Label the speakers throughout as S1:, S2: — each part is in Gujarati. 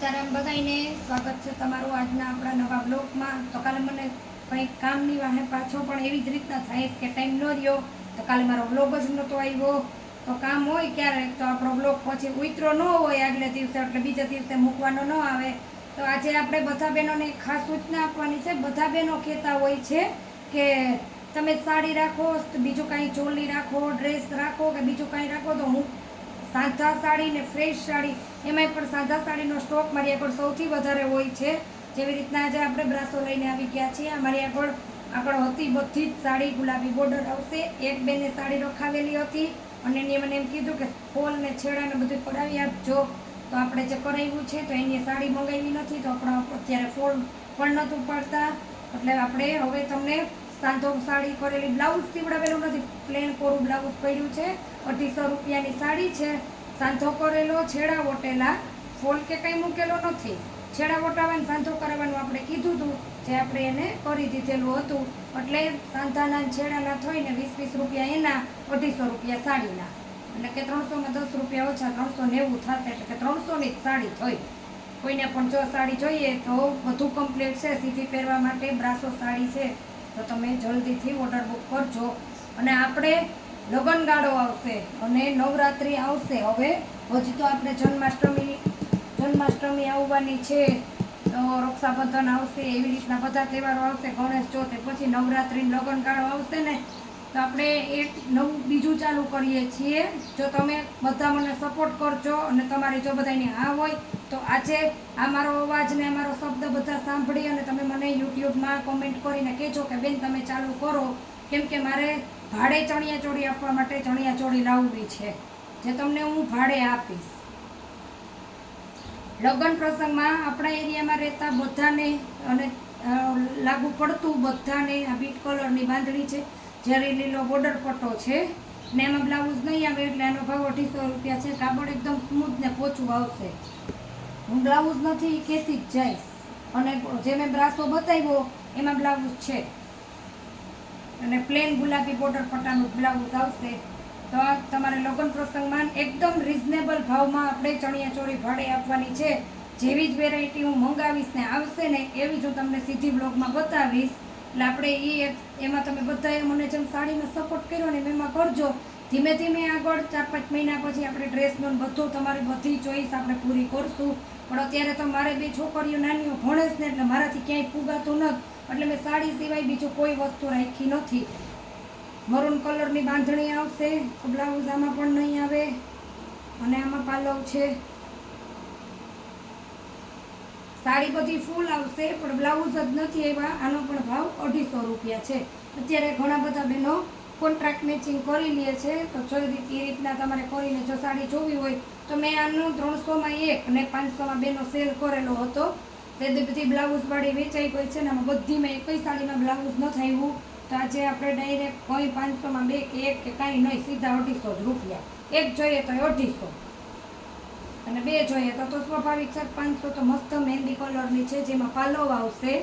S1: સીતારામ બધાઈને સ્વાગત છે તમારું આજના આપણા નવા બ્લોગમાં। તો કાલે મને કંઈક કામની વાહે પાછો પણ એવી જ રીતના થાય કે ટાઈમ ન રહ્યો તો કાલે મારો બ્લોગ જ નહોતો આવ્યો। તો કામ હોય ક્યારેક તો આપણો બ્લોગ પછી ઉતરો ન હોય આગલે દિવસે એટલે બીજા દિવસે મૂકવાનો ન આવે। તો આજે આપણે બધા બહેનોને ખાસ સૂચના આપવાની છે। બધા બહેનો કહેતા હોય છે કે તમે સાડી રાખો, બીજું કાંઈ ચોલી રાખો, ડ્રેસ રાખો કે બીજું કાંઈ રાખો, તો હું સાદા સાડી ને ફ્રેશ સાડી, એમાંય પણ સાદા સાડીનો સ્ટોક મારી આગળ સૌથી વધારે હોય છે। જેવી રીતના આજે આપણે બ્રાસો લઈને આવી ગયા છીએ। મારી આગળ હતી બધી જ સાડી, ગુલાબી બોર્ડર આવશે। એક બેને સાડી રખાવેલી હતી અને એને મને એમ કીધું કે ફોલ ને છેડા ને બધું કરાવી આપજો। તો આપણે જે કરાવ્યું છે તો એની સાડી મંગાવી નથી, તો આપણે અત્યારે ફોલ પણ નહોતું પાડતા, એટલે આપણે હવે તમને સાંધો સાડી કરેલી બ્લાઉઝ સીવડાવેલું નથી, પ્લેન કોરું બ્લાઉઝ પડ્યું છે। 250 રૂપિયાની સાડી છે, સાંધો કરેલો, છેડા વટેલા, ફોલ કે કંઈ મૂકેલો નથી। છેડા વટાવવાનું સાંધો કરાવવાનું આપણે કીધું હતું, જે આપણે એને કરી દીધેલું હતું, એટલે સાંધાના છેડાના થઈને 20-20 રૂપિયા એના, 250 રૂપિયા સાડીના, એટલે કે 300માં 10 રૂપિયા ઓછા, 390 થશે, એટલે કે 300ની જ સાડી થઈ। કોઈને પણ જો સાડી જોઈએ તો બધું કમ્પ્લીટ છે, સીધી પહેરવા માટે બ્રાસો સાડી છે, તો તમે જલ્દીથી ઓર્ડર બુક કરજો। અને આપણે લગ્નગાળો આવશે અને નવરાત્રિ આવશે, હવે હજી તો આપણે જન્માષ્ટમી આવવાની છે, તો રક્ષાબંધન આવશે, એવી રીતના બધા તહેવારો આવશે, ગણેશ ચોથ, પછી નવરાત્રિ લગ્નગાળો આવશે ને, તો આપણે એક નવું બીજું ચાલુ કરીએ છીએ। જો તમે બધા મને સપોર્ટ કરજો અને તમારી જો બધાની હા હોય તો આજે આ મારો અવાજ ને મારો શબ્દ બધા સાંભળી અને તમે મને યુટ્યુબમાં કોમેન્ટ કરીને કહેજો કે બેન તમે ચાલુ કરો, કેમ કે મારે ભાડે ચણિયાચોળી આપવા માટે ચણિયાચોળી લાવવી છે, જે તમને હું ભાડે આપીશ। લગ્ન પ્રસંગમાં આપણા એરિયામાં રહેતા બધાને અને લાગુ પડતું બધાને આ બીટ કલરની બાંધણી છે, ઝેરી લીલો બોર્ડર પટ્ટો છે ને એમાં બ્લાઉઝ નહીં આવે, એટલે એનો ભાવ 250 રૂપિયા છે। કાપડ એકદમ સ્મૂથ ને પોચું આવશે। હું બ્લાઉઝ નથી કહેતી જ જઈશ, અને જે મેં બ્રાસો બતાવ્યો એમાં બ્લાઉઝ છે, અને પ્લેન ગુલાબી બોર્ડર પટ્ટાનું બ્લાઉઝ આવશે। તો આ તમારે લગ્ન પ્રસંગમાં એકદમ રીઝનેબલ ભાવમાં આપણે ચણિયાચોળી ભાડે આપવાની છે। જેવી જ વેરાયટી હું મંગાવીશ ને આવશે ને એવી જ હું તમને સીધી બ્લોગમાં બતાવીશ, એટલે આપણે એમાં તમે બધાએ મને જેમ સાડીમાં સપોર્ટ કર્યો ને એમાં કરજો। ધીમે ધીમે આગળ 4-5 મહિના પછી આપણે ડ્રેસનું બધું તમારી બધી ચોઈસ આપણે પૂરી કરશું, પણ અત્યારે તો મારે 2 છોકરીઓ નાનીઓ ભણે છે ને, એટલે મારાથી ક્યાંય ફૂગાતું નથી, એટલે મેં સાડી સિવાય બીજું કોઈ વસ્તુ રાખી નથી। મરૂન કલરની બાંધણી આવશે, બ્લાઉઝ આમાં પણ નહીં આવે, અને આમાં પાલવ છે। સાડી બધી ફૂલ આવશે પણ બ્લાઉઝ જ નથી આવ્યા, આનો પણ ભાવ 250 રૂપિયા છે। અત્યારે ઘણા બધા બહેનો કોન્ટ્રાક્ટ મેચિંગ કરી લે છે, તો જો એ રીતના તમારે કરીને જો સાડી જોવી હોય તો મેં આનું 300માં 1 અને 500માં 2નો સેલ કરેલો હતો, તે બધી બ્લાઉઝવાળી વેચાઈ ગઈ છે ને, આમાં બધીમાં એકઈ સાડીમાં બ્લાઉઝ ન થયું, તો આજે આપણે ડાયરેક્ટ કોઈ 500માં 2 કે 1 કે કાંઈ નહીં, સીધા 250 જ રૂપિયા। એક જોઈએ તો 250 અને 2 જોઈએ તો સ્વાભાવિક છે 500। તો મસ્ત મહેંદી કલરની છે, જેમાં પાલવ આવશે,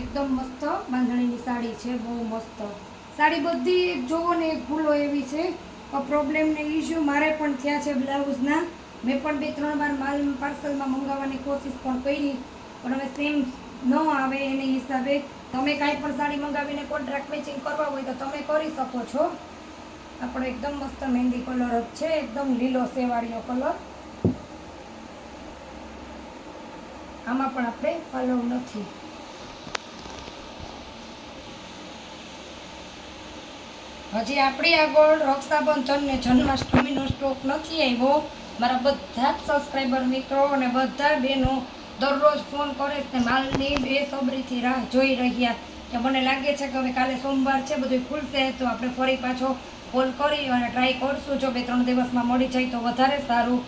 S1: એકદમ મસ્ત બાંધણીની સાડી છે, બહુ મસ્ત સાડી। બધી જોવો ને એક ભૂલો એવી છે, પ્રોબ્લેમ ને ઇસ્યુ મારે પણ થયા છે બ્લાઉઝના, મેં પણ 2-3 વાર માલ પાર્સલમાં મંગાવવાની કોશિશ પણ કરી, પણ હવે સેમ ન આવે એને હિસાબે તમે કાંઈ પણ સાડી મંગાવીને કોન્ટ્રાક્ટ મેચિંગ કરવા હોય તો તમે કરી શકો છો। આપણો એકદમ મસ્ત મહેંદી કલર જ છે, એકદમ લીલો સેવાળીયો કલર, આમાં પણ આપણે પાલવ નથી। હજી આપણી આગળ રક્ષાબંધન ને જન્માષ્ટમીનો સ્ટોક નથી આવ્યો। મારા બધા જ સબસ્ક્રાઈબર મિત્રો અને બધા બહેનો દરરોજ ફોન કરે છે, માલની બેસબરીથી રાહ જોઈ રહ્યા, કે મને લાગે છે કે હવે કાલે સોમવાર છે, બધું ખુલશે તો આપણે ફરી પાછો કોલ કરી અને ટ્રાય કરશું, જો 2-3 દિવસમાં મળી જાય તો વધારે સારું।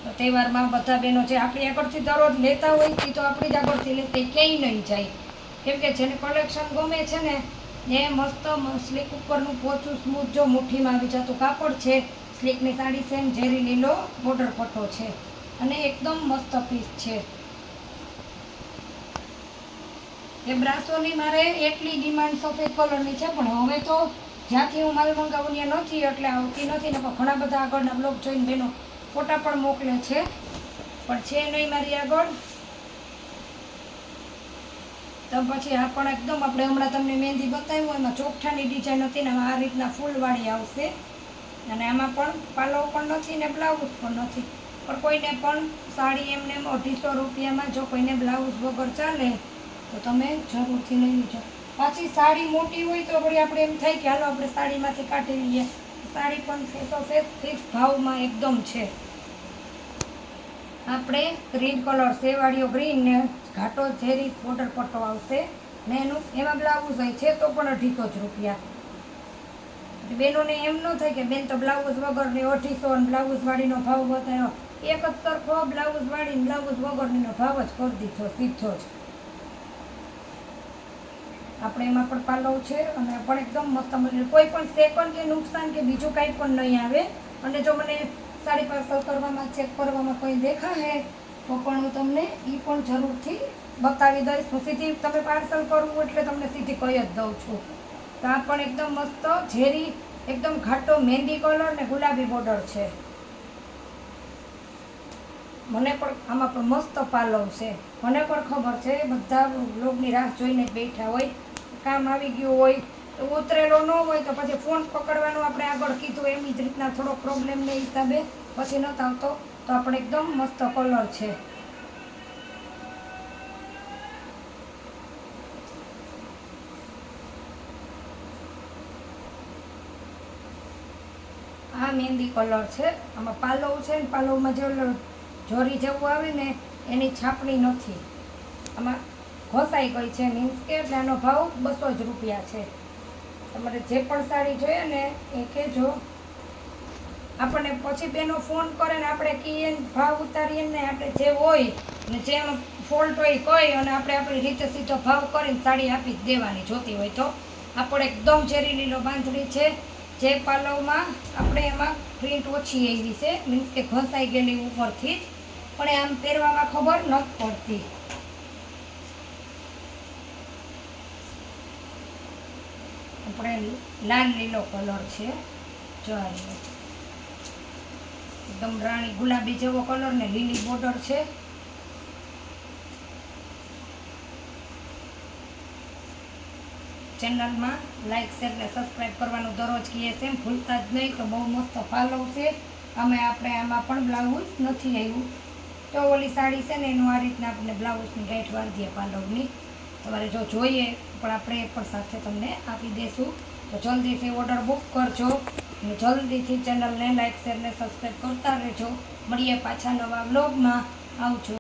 S1: તો તહેવારમાં બધા બહેનો જે આપણી આગળથી દરરોજ લેતા હોય એ તો આપણી જ આગળથી લેશે, ક્યાંય નહીં જાય, કેમ કે જેને કલેક્શન ગમે છે ને એ મસ્ત સ્લીક ઉપરનું પોચું સ્મૂથ જો મુઠ્ઠીમાં આવી જતું કાપડ છે, સ્લીકની સાડી છે, ઝેરી લીલો બોર્ડર પટ્ટો છે, અને એકદમ મસ્ત પીસ છે। એ બ્રાસોની મારે એટલી ડિમાન્ડ સફેદ કલરની છે, પણ હવે તો જ્યાંથી હું માલ મંગાવું ત્યાં નથી, એટલે આવતી નથી ને, પણ ઘણા બધા આગળના બ્લોગ જોઈને બેનો ફોટા પણ મોકલે છે, પણ છે નહીં મારી આગળ. તો પછી આ પણ એકદમ આપણે હમણાં તમને મહેંદી બતાવ્યું એમાં ચોકઠાની ડિઝાઇન હતી ને આ રીતના ફૂલવાળી આવશે. અને આમાં પણ પાલવ પણ નથી ને બ્લાઉઝ પણ નથી. પણ કોઈને પણ સાડી એમને 250 રૂપિયામાં જો કોઈને બ્લાઉઝ વગર ચાલે તો તમે જરૂરથી લઈ લેજો. પાછી સાડી મોટી હોય તો વળી આપણે એમ થાય કે હાલો આપણે સાડીમાંથી કાઢી લઈએ. સાડી પણ ફિક્સ ભાવમાં એકદમ છે. આપણે ગ્રીન કલર સેવાળીઓ ગ્રીન ને ઘાટો ઝેરી બોર્ડર પટ્ટો આવશે ને એમાં બ્લાઉઝ હોય છે તો પણ 250 રૂપિયા. બેનોને એમ ન થાય કે બેન તો બ્લાઉઝ વગરની 250 અને બ્લાઉઝ વાળીનો ભાવ બતાવ્યો. એક જ સરખો બ્લાઉઝ વાળી બ્લાઉઝ વગરનો ભાવ જ કરી દીધો સીધો જ. આપણે એમાં પણ પાલવ છે અને પણ એકદમ મસ્ત મળી. કોઈ પણ સેકન્ડ કે નુકસાન કે બીજું કાંઈ પણ નહીં આવે. અને જો મને સાડી પાર્સલ કરવામાં ચેક કરવામાં કોઈ દેખાશે તો પણ હું તમને એ પણ જરૂરથી બતાવી દઈશ. હું સીધી તમે પાર્સલ કરવું એટલે તમને સીધી કહી જ દઉં છું. તો આ પણ એકદમ મસ્ત ઝેરી એકદમ ઘાટો મહેંદી કલર ને ગુલાબી બોર્ડર છે. મને પણ આમાં પણ મસ્ત પાલવ છે. મને પણ ખબર છે બધા લોગની રાહ જોઈને બેઠા હોય, કામ આવી ગયું હોય તો ઉતરેલો ન હોય તો પછી ફોન પકડવાનું આપણે આગળ કીધું એમ જ રીતના થોડો પ્રોબ્લેમને હિસાબે પછી નહોતો આવતો. તો આપણે એકદમ મસ્ત કલર છે. આ મહેંદી કલર છે. આમાં પાલવ છે ને પાલવમાં જે જોરી જેવું આવે ને એની છાપણી નથી. આમાં ઘસાઈ ગઈ છે મીન્સ કે એટલે આનો ભાવ 200 રૂપિયા છે. તમારે જે પણ સાડી જોઈએ ને એ કહેજો. આપણને પછી બેનો ફોન કરે ને આપણે કહીએ ભાવ ઉતારીએ ને આપણે જે હોય ને જેનો ફોલ્ટ હોય કહી અને આપણે આપણી રીતે સીધો ભાવ કરીને સાડી આપી જ દેવાની જોતી હોય તો. આપણે એકદમ ઝેરી લીલો બાંધણી છે. જે પાલવમાં આપણે એમાં પ્રિન્ટ ઓછી એવી છે મીન્સ કે ઘસાઈ ગયેલી ઉપરથી જ પણ આમ પહેરવામાં ખબર નથી પડતી. આપણે લાલ લીલો કલર છે. જો એકદમ રાણી ગુલાબી જેવો કલર ને લીલી બોર્ડર છે. ચેનલમાં લાઈક શેર ને સબસ્ક્રાઈબ કરવાનું દરરોજ કહીએ છે ભૂલતા જ નહીં. તો બહુ મસ્ત પાલવ છે. આપણે આમાં પણ બ્લાઉઝ નથી આવ્યું. તો ઓલી સાડી છે ને એનું આ રીતના આપણે બ્લાઉઝની ગાંઠ વાળી દઈએ પાલવની. તમારે જો જોઈએ પણ આપણે એ પણ સાથે તમને આપી દઈશું. તો જલ્દીથી ઓર્ડર બુક કરજો અને જલ્દીથી ચેનલને લાઈક શેર ને સબસ્ક્રાઈબ કરતા રહેજો. મળીએ પાછા નવા વ્લોગમાં. આવજો.